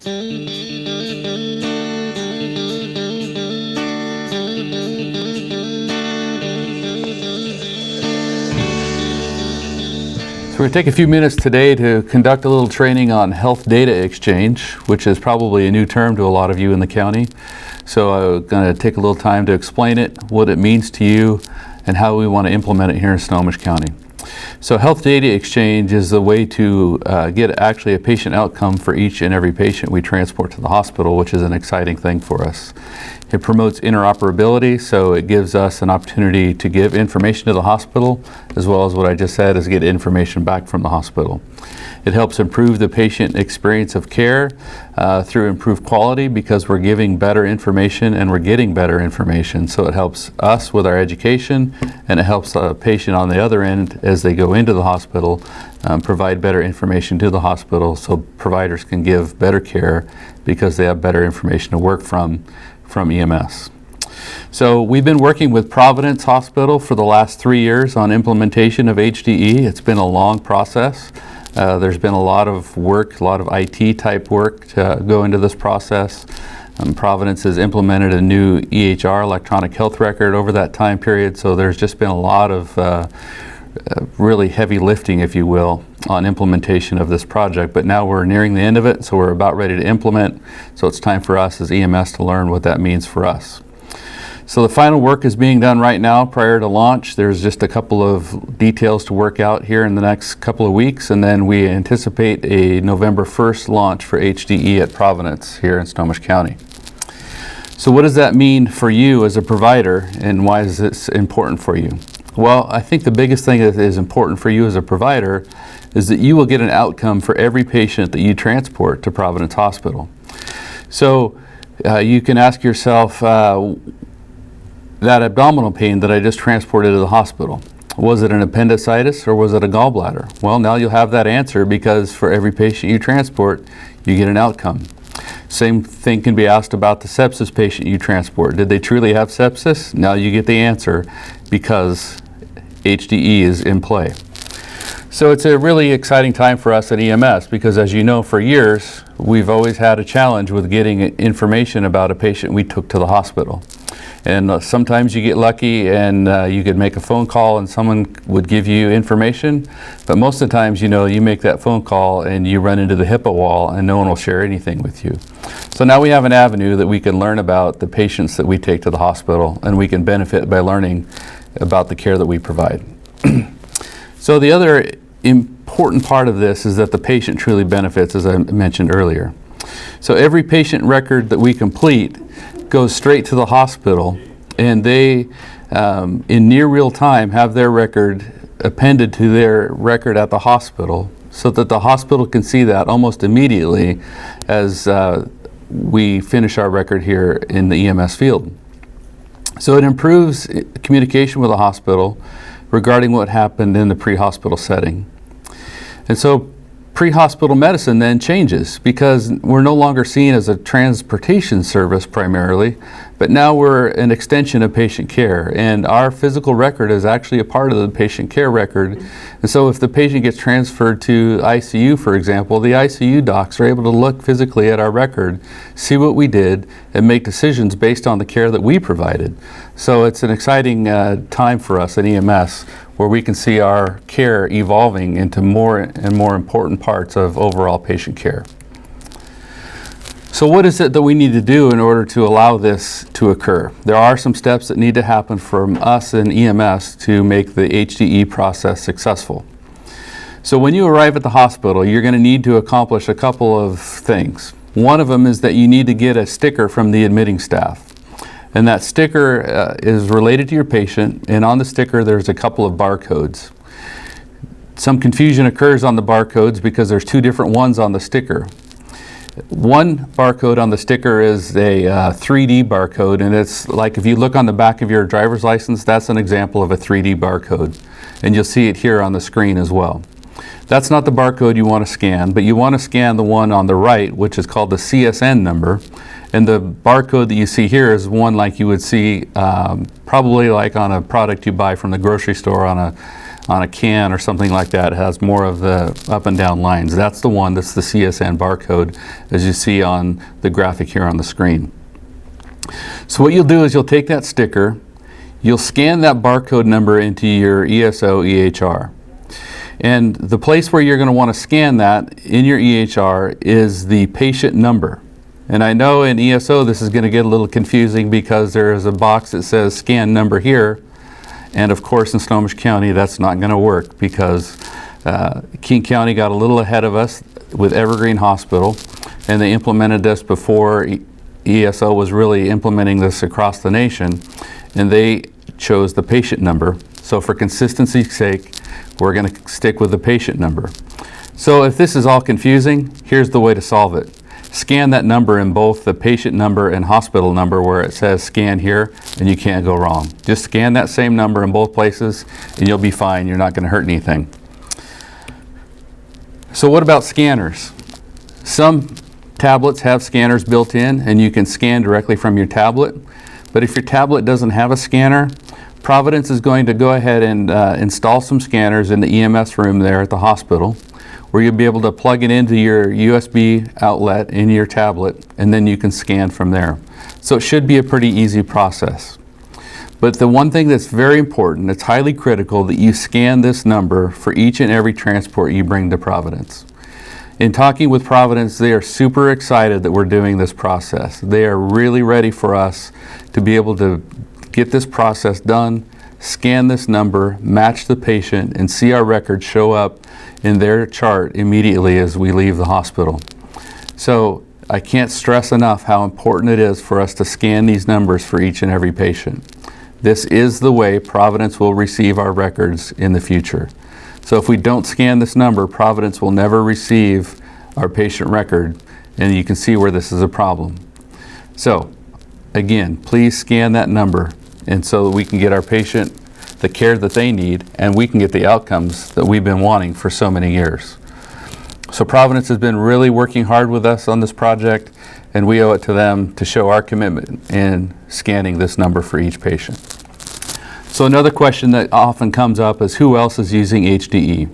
So we're going to take a few minutes today to conduct a little training on health data exchange, which is probably a new term to a lot of you in the county. So I'm going to take a little time to explain it, what it means to you, and how we want to implement it here in Snohomish County. So health data exchange is the way to get actually a patient outcome for each and every patient we transport to the hospital, which is an exciting thing for us. It promotes interoperability, so it gives us an opportunity to give information to the hospital, as well as what I just said is get information back from the hospital. It helps improve the patient experience of care through improved quality because we're giving better information and we're getting better information. So it helps us with our education, and it helps the patient on the other end as they go into the hospital provide better information to the hospital so providers can give better care because they have better information to work from EMS. So we've been working with Providence Hospital for the last 3 years on implementation of HDE. It's been a long process. There's been a lot of work, a lot of IT type work to go into this process. Providence has implemented a new EHR, electronic health record, over that time period, so there's just been a lot of really heavy lifting, if you will, on implementation of this project. But now we're nearing the end of it, so we're about ready to implement. So it's time for us as EMS to learn what that means for us. So the final work is being done right now prior to launch. There's just a couple of details to work out here in the next couple of weeks, and then we anticipate a November 1st launch for HDE at Providence here in Snohomish County. So what does that mean for you as a provider, and why is this important for you? Well, I think the biggest thing that is important for you as a provider is that you will get an outcome for every patient that you transport to Providence Hospital. So you can ask yourself, that abdominal pain that I just transported to the hospital, was it an appendicitis or was it a gallbladder? Well, now you'll have that answer because for every patient you transport, you get an outcome. Same thing can be asked about the sepsis patient you transport. Did they truly have sepsis? Now you get the answer because HDE is in play. So it's a really exciting time for us at EMS because, as you know, for years, we've always had a challenge with getting information about a patient we took to the hospital. And sometimes you get lucky and you could make a phone call and someone would give you information. But most of the times, you know, you make that phone call and you run into the HIPAA wall and no one will share anything with you. So now we have an avenue that we can learn about the patients that we take to the hospital, and we can benefit by learning about the care that we provide. So the other important part of this is that the patient truly benefits, as I mentioned earlier. So every patient record that we complete goes straight to the hospital, and they, in near real time, have their record appended to their record at the hospital so that the hospital can see that almost immediately as we finish our record here in the EMS field. So it improves communication with the hospital regarding what happened in the pre-hospital setting. And so pre-hospital medicine then changes because we're no longer seen as a transportation service primarily, but now we're an extension of patient care, and our physical record is actually a part of the patient care record. And so if the patient gets transferred to ICU, for example, the ICU docs are able to look physically at our record, see what we did, and make decisions based on the care that we provided. So it's an exciting time for us at EMS, where we can see our care evolving into more and more important parts of overall patient care. So what is it that we need to do in order to allow this to occur? There are some steps that need to happen from us and EMS to make the HDE process successful. So when you arrive at the hospital, you're going to need to accomplish a couple of things. One of them is that you need to get a sticker from the admitting staff. And that sticker is related to your patient, and on the sticker there's a couple of barcodes. Some confusion occurs on the barcodes because there's two different ones on the sticker. One barcode on the sticker is a 3D barcode, and it's like if you look on the back of your driver's license, that's an example of a 3D barcode. And you'll see it here on the screen as well. That's not the barcode you want to scan, but you want to scan the one on the right, which is called the CSN number. And the barcode that you see here is one like you would see probably like on a product you buy from the grocery store on on a can or something like that. It has more of the up and down lines. That's the one that's the CSN barcode, as you see on the graphic here on the screen. So what you'll do is you'll take that sticker, you'll scan that barcode number into your ESO EHR. And the place where you're going to want to scan that in your EHR is the patient number. And I know in ESO this is going to get a little confusing because there is a box that says scan number here. And of course in Snohomish County that's not going to work because King County got a little ahead of us with Evergreen Hospital, and they implemented this before ESO was really implementing this across the nation, and they chose the patient number. So for consistency's sake, we're going to stick with the patient number. So if this is all confusing, here's the way to solve it. Scan that number in both the patient number and hospital number where it says scan here, and you can't go wrong. Just scan that same number in both places and you'll be fine. You're not going to hurt anything. So what about scanners? Some tablets have scanners built in and you can scan directly from your tablet. But if your tablet doesn't have a scanner, Providence is going to go ahead and install some scanners in the EMS room there at the hospital, where you'll be able to plug it into your USB outlet in your tablet, and then you can scan from there. So it should be a pretty easy process. But the one thing that's very important, it's highly critical that you scan this number for each and every transport you bring to Providence. In talking with Providence, they are super excited that we're doing this process. They are really ready for us to be able to get this process done, scan this number, match the patient, and see our records show up in their chart immediately as we leave the hospital. So I can't stress enough how important it is for us to scan these numbers for each and every patient. This is the way Providence will receive our records in the future. So if we don't scan this number, Providence will never receive our patient record, and you can see where this is a problem. So again, please scan that number, and so that we can get our patient the care that they need, and we can get the outcomes that we've been wanting for so many years. So Providence has been really working hard with us on this project, and we owe it to them to show our commitment in scanning this number for each patient. So another question that often comes up is who else is using HDE?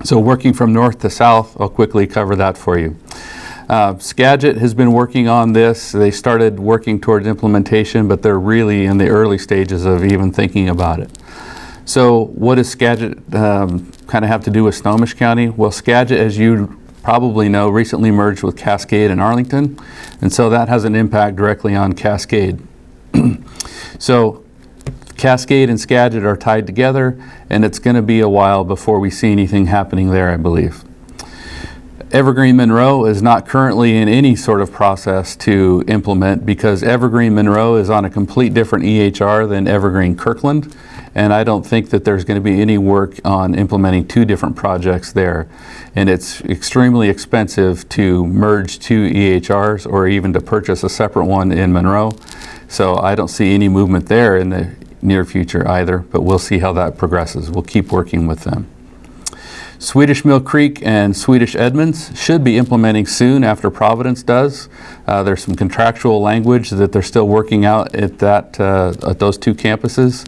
So working from north to south, I'll quickly cover that for you. Skagit has been working on this. They started working towards implementation, but they're really in the early stages of even thinking about it. So what does Skagit kind of have to do with Snohomish County? Well, Skagit, as you probably know, recently merged with Cascade and Arlington, and so that has an impact directly on Cascade. So Cascade and Skagit are tied together, and it's going to be a while before we see anything happening there, I believe. Evergreen Monroe is not currently in any sort of process to implement because Evergreen Monroe is on a complete different EHR than Evergreen Kirkland, and I don't think that there's going to be any work on implementing two different projects there. And it's extremely expensive to merge two EHRs or even to purchase a separate one in Monroe. So I don't see any movement there in the near future either, but we'll see how that progresses. We'll keep working with them. Swedish Mill Creek and Swedish Edmonds should be implementing soon after Providence does. There's some contractual language that they're still working out at those two campuses.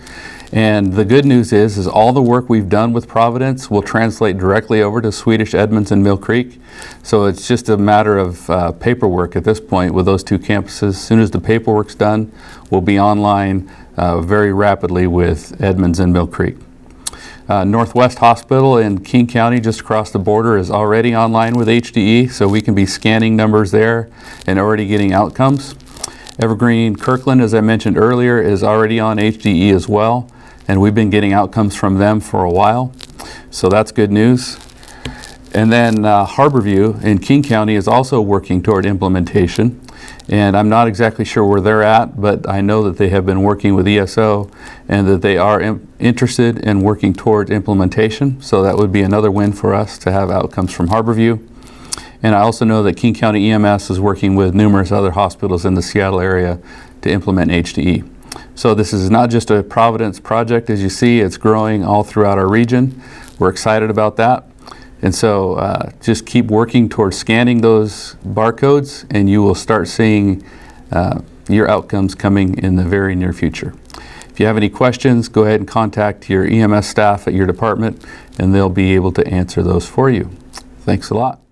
And the good news is all the work we've done with Providence will translate directly over to Swedish Edmonds and Mill Creek. So it's just a matter of paperwork at this point with those two campuses. As soon as the paperwork's done, we'll be online very rapidly with Edmonds and Mill Creek. Northwest Hospital in King County, just across the border, is already online with HDE, so we can be scanning numbers there and already getting outcomes. Evergreen Kirkland, as I mentioned earlier, is already on HDE as well, and we've been getting outcomes from them for a while, so that's good news. And then Harborview in King County is also working toward implementation, and I'm not exactly sure where they're at, but I know that they have been working with ESO and that they are interested in working toward implementation, so that would be another win for us to have outcomes from Harborview. And I also know that King County EMS is working with numerous other hospitals in the Seattle area to implement HDE. So this is not just a Providence project, as you see, it's growing all throughout our region. We're excited about that. And so just keep working towards scanning those barcodes, and you will start seeing your outcomes coming in the very near future. If If you have any questions, go ahead and contact your EMS staff at your department, and they'll be able to answer those for you. Thanks a lot.